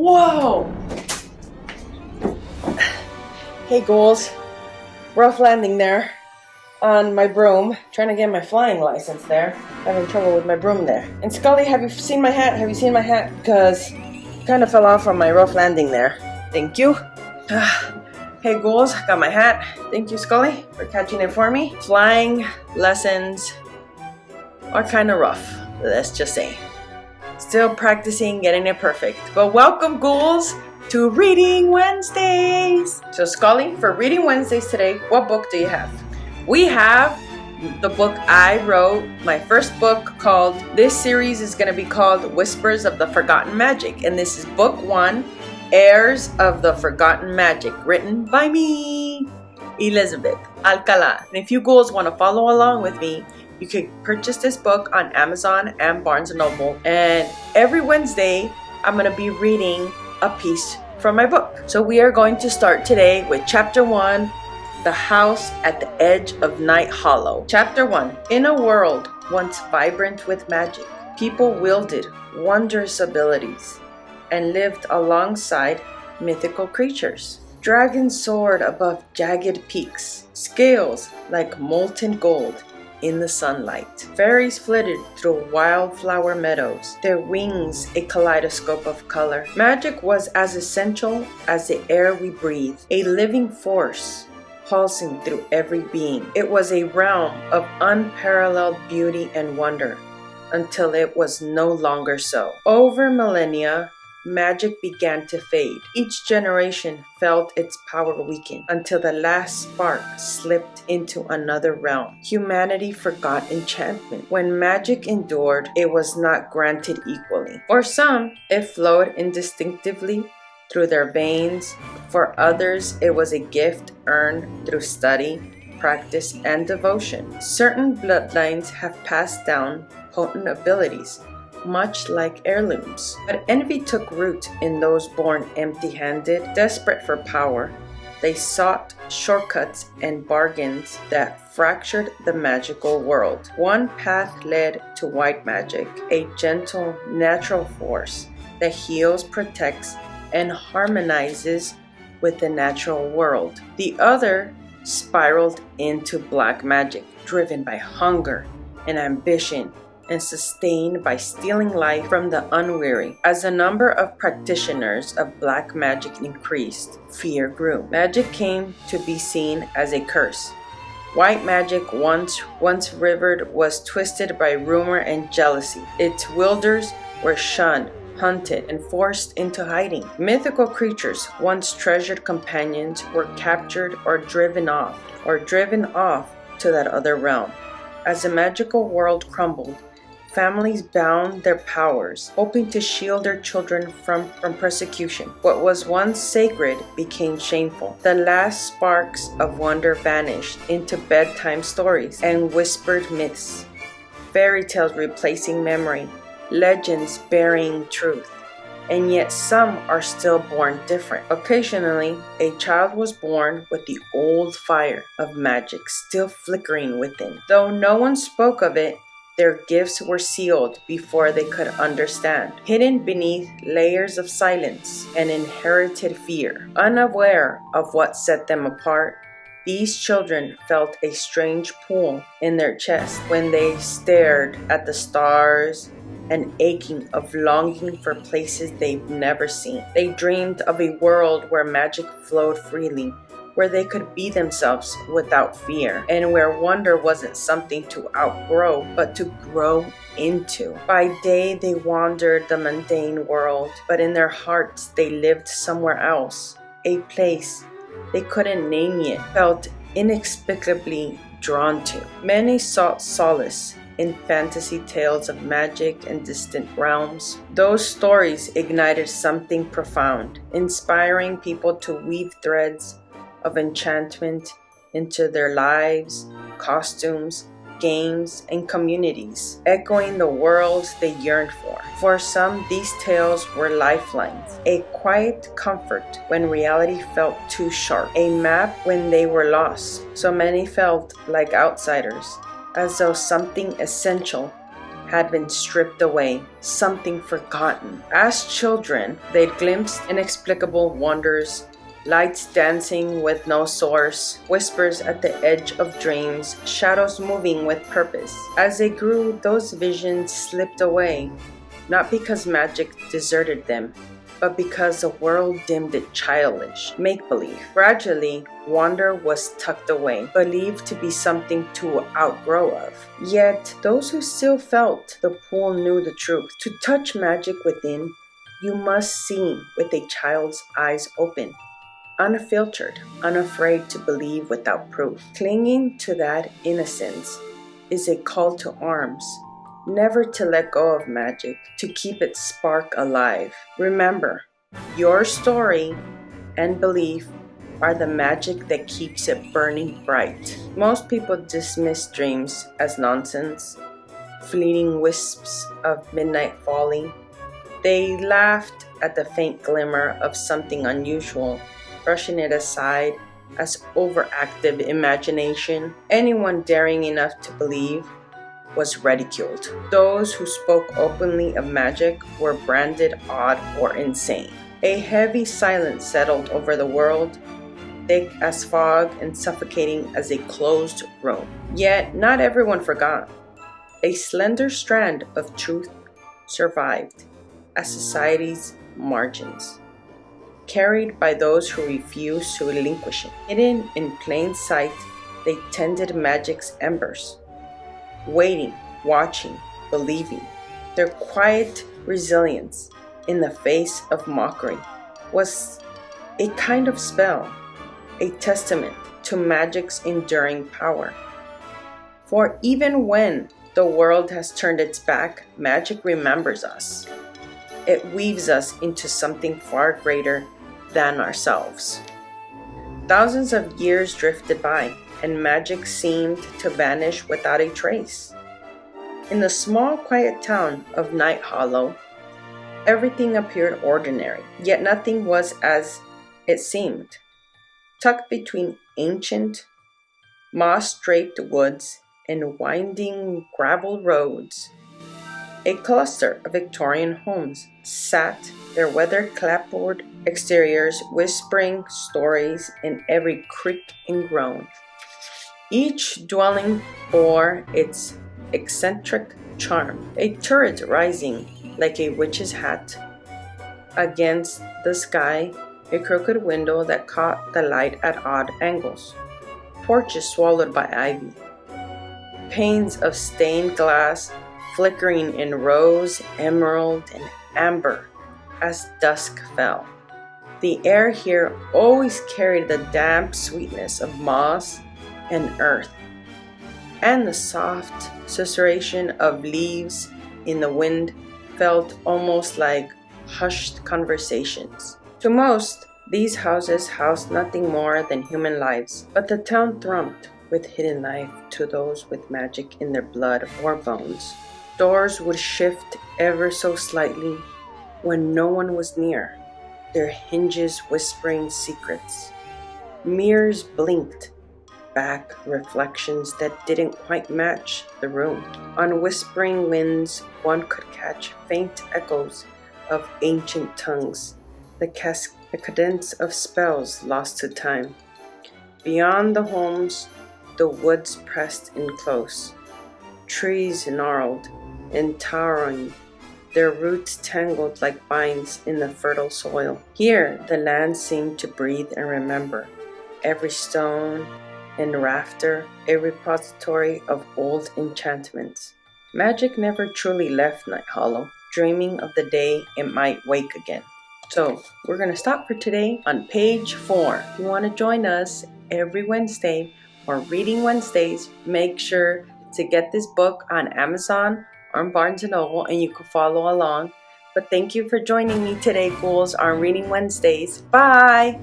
Whoa! Hey, ghouls. Rough landing there on my broom. Trying to get my flying license there. Having trouble with my broom there. And Scully, have you seen my hat? Have you seen my hat? Because it kind of fell off on my rough landing there. Thank you. Hey, ghouls. Got my hat. Thank you, Scully, for catching it for me. Flying lessons are kind of rough. Let's just say. Still practicing getting it perfect. But welcome, ghouls, to Reading Wednesdays. So, Scully, for Reading Wednesdays today, what book do you have? We have the book I wrote, my first book called, this series is going to be called Whispers of the Forgotten Magic. And this is book 1, Heirs of the Forgotten Magic, written by me, Elizabeth Alcala. And if you ghouls want to follow along with me, you can purchase this book on Amazon and Barnes & Noble. And every Wednesday, I'm going to be reading a piece from my book. So we are going to start today with Chapter 1, The House at the Edge of Night Hollow. Chapter 1. In a world once vibrant with magic, people wielded wondrous abilities and lived alongside mythical creatures. Dragons soared above jagged peaks, scales like molten gold in the sunlight. Fairies flitted through wildflower meadows, their wings a kaleidoscope of color. Magic was as essential as the air we breathe, a living force pulsing through every being. It was a realm of unparalleled beauty and wonder until it was no longer so. Over millennia, magic began to fade. Each generation felt its power weaken until the last spark slipped into another realm. Humanity forgot enchantment. When magic endured, it was not granted equally. For some, it flowed indistinctively through their veins. For others, it was a gift earned through study, practice, and devotion. Certain bloodlines have passed down potent abilities, much like heirlooms. But envy took root in those born empty-handed, desperate for power. They sought shortcuts and bargains that fractured the magical world. One path led to white magic, a gentle, natural force that heals, protects, and harmonizes with the natural world. The other spiraled into black magic, driven by hunger and ambition, and sustained by stealing life from the unwary. As the number of practitioners of black magic increased, fear grew. Magic came to be seen as a curse. White magic, once revered, was twisted by rumor and jealousy. Its wielders were shunned, hunted, and forced into hiding. Mythical creatures, once treasured companions, were captured or driven off to that other realm. As the magical world crumbled, families bound their powers, hoping to shield their children from persecution. What was once sacred became shameful. The last sparks of wonder vanished into bedtime stories and whispered myths, fairy tales replacing memory, legends burying truth. And yet some are still born different. Occasionally, a child was born with the old fire of magic still flickering within. Though no one spoke of it, their gifts were sealed before they could understand, hidden beneath layers of silence and inherited fear. Unaware of what set them apart, these children felt a strange pull in their chest when they stared at the stars, an aching of longing for places they've never seen. They dreamed of a world where magic flowed freely, where they could be themselves without fear, and where wonder wasn't something to outgrow, but to grow into. By day, they wandered the mundane world, but in their hearts, they lived somewhere else, a place they couldn't name yet, felt inexplicably drawn to. Many sought solace in fantasy tales of magic and distant realms. Those stories ignited something profound, inspiring people to weave threads of enchantment into their lives, costumes, games, and communities, echoing the worlds they yearned for. For some, these tales were lifelines, a quiet comfort when reality felt too sharp, a map when they were lost. So many felt like outsiders, as though something essential had been stripped away, something forgotten. As children, they'd glimpsed inexplicable wonders, lights dancing with no source, whispers at the edge of dreams, shadows moving with purpose. As they grew, those visions slipped away, not because magic deserted them, but because the world deemed it childish, make-believe. Gradually, wonder was tucked away, believed to be something to outgrow of. Yet, those who still felt the pull knew the truth. To touch magic within, you must see with a child's eyes open, unfiltered, unafraid to believe without proof. Clinging to that innocence is a call to arms. Never to let go of magic, to keep its spark alive. Remember, your story and belief are the magic that keeps it burning bright. Most people dismiss dreams as nonsense, fleeting wisps of midnight folly. They laughed at the faint glimmer of something unusual, brushing it aside as overactive imagination. Anyone daring enough to believe was ridiculed. Those who spoke openly of magic were branded odd or insane. A heavy silence settled over the world, thick as fog and suffocating as a closed room. Yet not everyone forgot. A slender strand of truth survived at society's margins, carried by those who refused to relinquish it. Hidden in plain sight, they tended magic's embers, waiting, watching, believing. Their quiet resilience in the face of mockery was a kind of spell, a testament to magic's enduring power. For even when the world has turned its back, magic remembers us. It weaves us into something far greater than ourselves. Thousands of years drifted by, and magic seemed to vanish without a trace. In the small, quiet town of Night Hollow, everything appeared ordinary, yet nothing was as it seemed. Tucked between ancient, moss-draped woods and winding gravel roads, a cluster of Victorian homes sat, their weather-clapboard exteriors whispering stories in every creak and groan. Each dwelling bore its eccentric charm, a turret rising like a witch's hat against the sky, a crooked window that caught the light at odd angles, porches swallowed by ivy, panes of stained glass flickering in rose, emerald, and amber as dusk fell. The air here always carried the damp sweetness of moss and earth, and the soft susurration of leaves in the wind felt almost like hushed conversations. To most, these houses housed nothing more than human lives, but the town thrummed with hidden life to those with magic in their blood or bones. Doors would shift ever so slightly when no one was near, their hinges whispering secrets. Mirrors blinked back reflections that didn't quite match the room. On whispering winds, one could catch faint echoes of ancient tongues, the cadence of spells lost to time. Beyond the homes, the woods pressed in close. Trees gnarled and towering, their roots tangled like vines in the fertile soil. Here, the land seemed to breathe and remember, every stone and rafter a repository of old enchantments. Magic never truly left Night Hollow, dreaming of the day it might wake again. So, we're going to stop for today on page 4. If you want to join us every Wednesday for Reading Wednesdays, make sure to get this book on Amazon or Barnes & Noble and you can follow along. But thank you for joining me today, ghouls, on Reading Wednesdays. Bye!